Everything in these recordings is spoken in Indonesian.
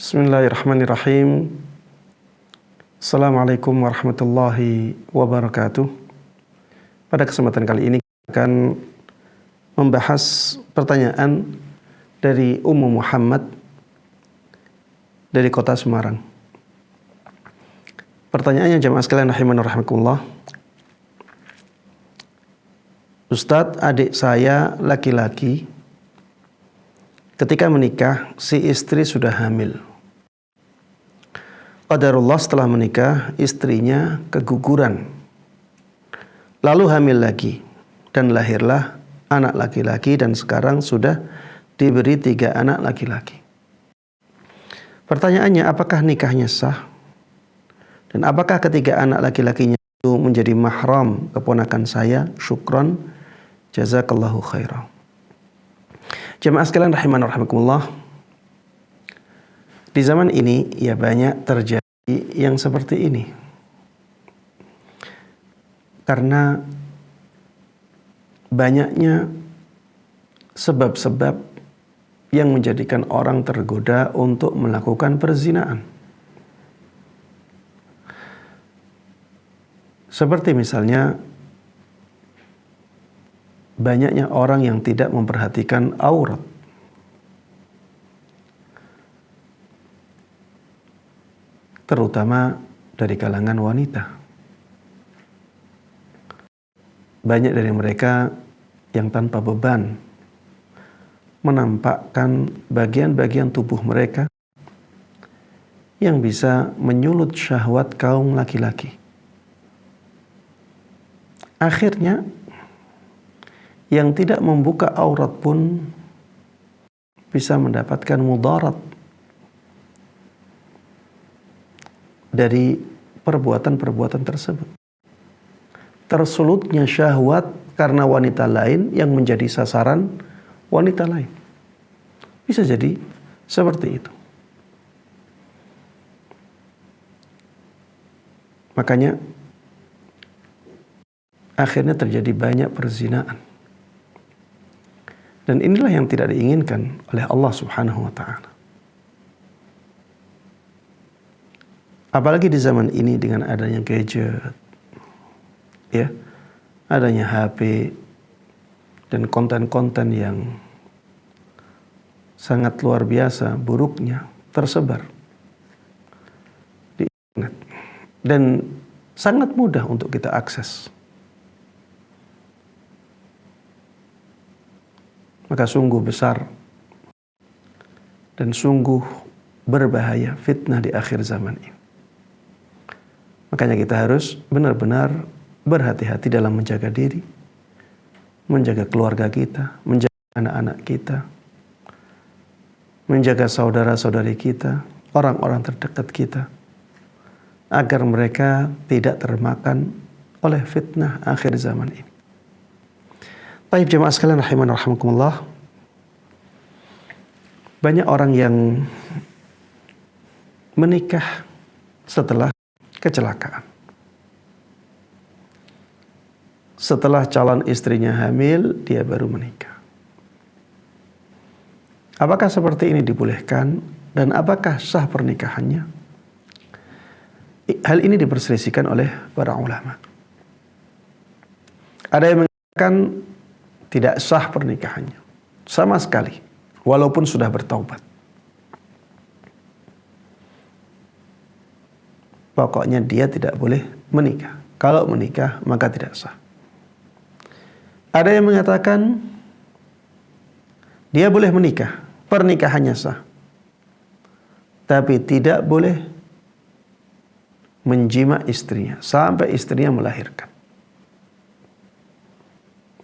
Bismillahirrahmanirrahim. Assalamualaikum warahmatullahi wabarakatuh. Pada kesempatan kali ini kita akan membahas pertanyaan dari Ummu Muhammad dari kota Semarang. Pertanyaannya jamaah sekalian rahimani rahimakumullah. Ustadz, adik saya laki-laki ketika menikah si istri sudah hamil. Qadarullah setelah menikah istrinya keguguran, lalu hamil lagi dan lahirlah anak laki-laki dan sekarang sudah diberi 3 anak laki-laki. Pertanyaannya, apakah nikahnya sah? Dan apakah ketiga anak laki-lakinya itu menjadi mahram keponakan saya? Syukron, jazakallahu khairan. Jemaah sekalian rahimani rahimakumullah. Di zaman ini ya banyak terjadi yang seperti ini. Karena banyaknya sebab-sebab yang menjadikan orang tergoda untuk melakukan perzinaan. Seperti misalnya banyaknya orang yang tidak memperhatikan aurat. Terutama dari kalangan wanita. Banyak dari mereka yang tanpa beban menampakkan bagian-bagian tubuh mereka yang bisa menyulut syahwat kaum laki-laki. Akhirnya yang tidak membuka aurat pun bisa mendapatkan mudarat dari perbuatan-perbuatan tersebut. Tersulutnya syahwat karena wanita lain yang menjadi sasaran wanita lain. Bisa jadi seperti itu. Makanya akhirnya terjadi banyak perzinaan. Dan inilah yang tidak diinginkan oleh Allah Subhanahu wa ta'ala. Apalagi di zaman ini dengan adanya gadget, ya, adanya HP dan konten-konten yang sangat luar biasa buruknya tersebar di internet dan sangat mudah untuk kita akses. Maka sungguh besar dan sungguh berbahaya fitnah di akhir zaman ini. Makanya kita harus benar-benar berhati-hati dalam menjaga diri, menjaga keluarga kita, menjaga anak-anak kita, menjaga saudara-saudari kita, orang-orang terdekat kita, agar mereka tidak termakan oleh fitnah akhir zaman ini. Baik jemaah sekalian rahimani rahimakumullah. Banyak orang yang menikah setelah kecelakaan. Setelah calon istrinya hamil, dia baru menikah. Apakah seperti ini dibolehkan dan apakah sah pernikahannya? Hal ini diperselisihkan oleh para ulama. Ada yang mengatakan tidak sah pernikahannya sama sekali, walaupun sudah bertaubat. Pokoknya dia tidak boleh menikah. Kalau menikah maka tidak sah. Ada yang mengatakan dia boleh menikah, pernikahannya sah, tapi tidak boleh menjima istrinya sampai istrinya melahirkan.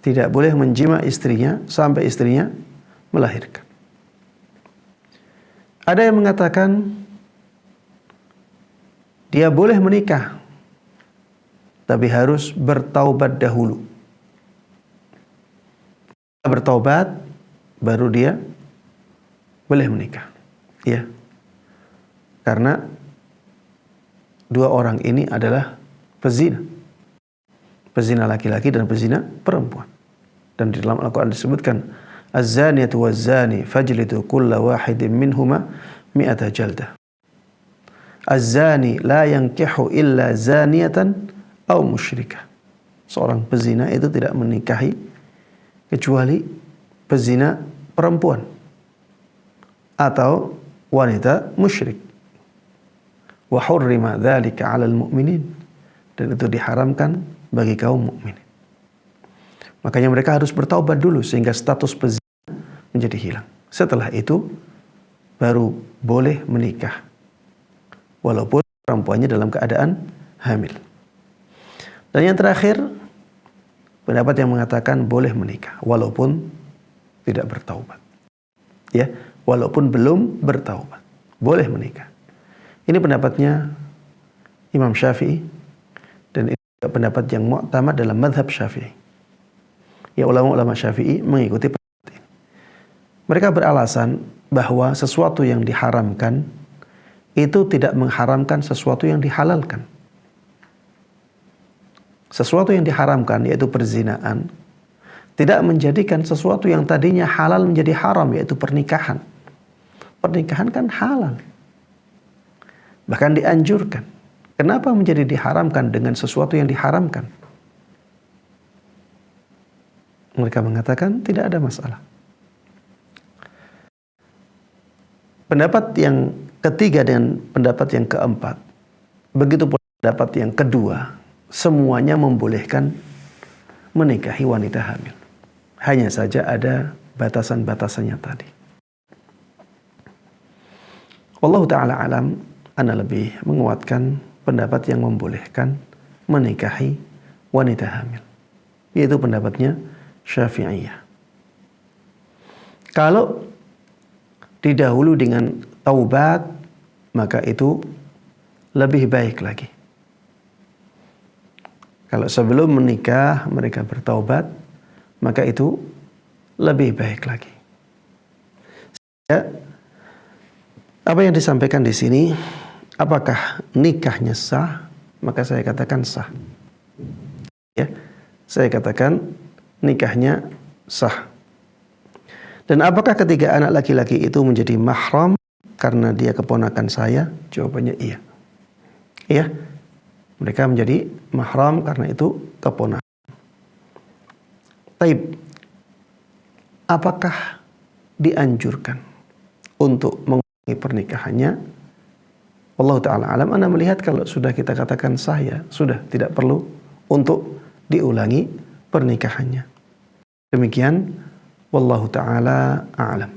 Tidak boleh menjima istrinya sampai istrinya melahirkan. Ada yang mengatakan dia boleh menikah, tapi harus bertaubat dahulu. Bertaubat, baru dia boleh menikah. Ya. Karena 2 orang ini adalah pezina. Pezina laki-laki dan pezina perempuan. Dan di dalam Al-Quran disebutkan, Az-zaniyatu waz-zani fajlidu kulla wahidin minhuma mi'ata jaldah. Az-zani la yankihu illa zaniyatan aw musyrikah. Seorang pezina itu tidak menikahi kecuali pezina perempuan atau wanita musyrik. Wa hurrima dzalika 'alal mu'minin, dan itu diharamkan bagi kaum mukminin. Makanya mereka harus bertaubat dulu sehingga status pezina menjadi hilang. Setelah itu baru boleh menikah, walaupun perempuannya dalam keadaan hamil. Dan yang terakhir, pendapat yang mengatakan boleh menikah walaupun tidak bertaubat. Ya, walaupun belum bertaubat, boleh menikah. Ini pendapatnya Imam Syafi'i, dan itu pendapat yang mu'tamad dalam mazhab Syafi'i. Ya, ulama-ulama Syafi'i mengikuti pendapat ini. Mereka beralasan bahwa sesuatu yang diharamkan itu tidak mengharamkan sesuatu yang dihalalkan. Sesuatu yang diharamkan, yaitu perzinaan, tidak menjadikan sesuatu yang tadinya halal menjadi haram, yaitu pernikahan. Pernikahan kan halal, bahkan dianjurkan. Kenapa menjadi diharamkan dengan sesuatu yang diharamkan? Mereka mengatakan tidak ada masalah. Pendapat yang ketiga dan pendapat yang keempat, begitu pula pendapat yang kedua, semuanya membolehkan menikahi wanita hamil. Hanya saja ada batasan-batasannya tadi. Wallahu ta'ala alam, ana lebih menguatkan pendapat yang membolehkan menikahi wanita hamil, yaitu pendapatnya Syafi'iyah. Kalau didahulu dengan taubat, maka itu lebih baik lagi. Kalau sebelum menikah mereka bertaubat, maka itu lebih baik lagi. Ya, apa yang disampaikan di sini, apakah nikahnya sah? Maka saya katakan sah. Ya, saya katakan nikahnya sah. Dan apakah ketiga anak laki-laki itu menjadi mahram karena dia keponakan saya? Jawabannya iya. Iya, mereka menjadi mahram karena itu keponakan. Taib, apakah dianjurkan untuk mengulangi pernikahannya? Wallahu ta'ala alam, Anda melihat kalau sudah kita katakan sah, ya sudah, tidak perlu untuk diulangi pernikahannya. Demikian, wallahu ta'ala a'lam.